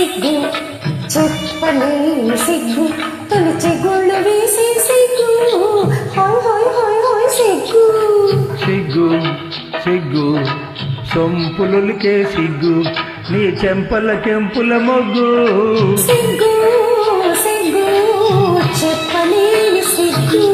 సిగ్గు చెప్పలేని సిగ్గు తొలిచి గుళ్ళు వేసే సిగ్గు హాయ్ హాయ్ హాయ్ హాయ్ సిగ్గు సిగ్గు సిగ్గు సొంపులుకే సిగ్గు నీ చెంపల కెంపుల మొగ్గు సిగ్గు సిగ్గు చెప్పలేని సిగ్గు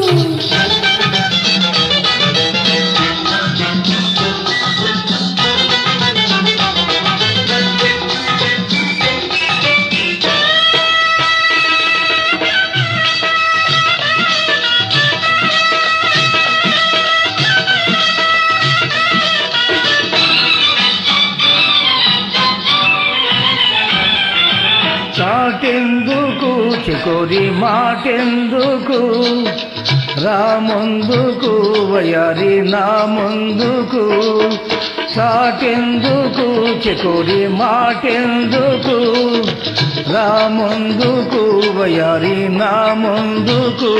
చాటెందుకు చికోరి మాటెందుకు రాముందుకు వయారి నా ముందుకు చాటెందుకు చికోరి మాటెందుకు రాముందుకు వయారి నా ముందుకు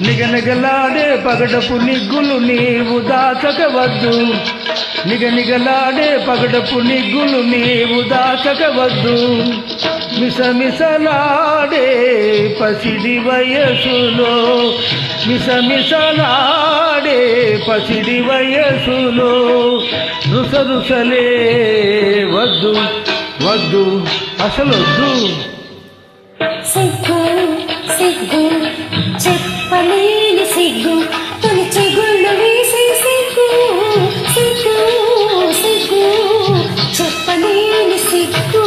నిగనిగలాడే పగడపు నిగ్గులు నీవు దాచకవద్దు నిగనిగలాడే పగడపు నిగ్గులు నీవు దాచకవద్దు మిసమిసలాడే పసిడి వయసులో మిసమిసలాడే పసిడి వయసులో రుసరుసలే వద్దు వద్దు అసలొద్దు సిగ్గు సిగ్గు చెప్పలేని సిగ్గు తొలిచి గుళ్ళు వేసే సిగ్గు సిగ్గు సిగ్గు చెప్పలేని సిగ్గు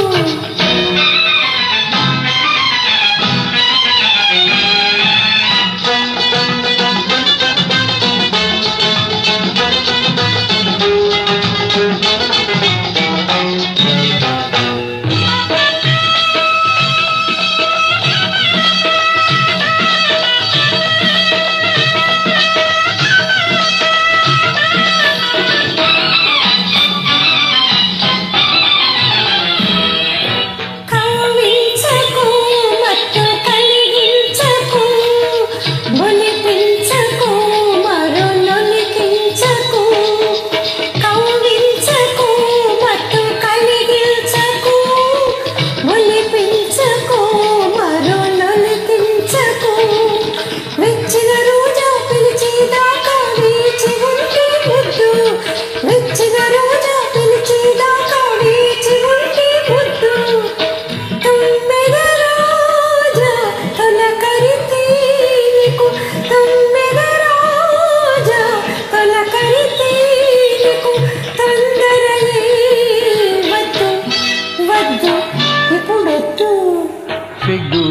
సిగ్గు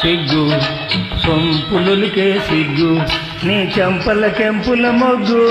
సిగ్గు సొంపులుకే సిగ్గు నీ చెంపల కెంపుల మొగ్గు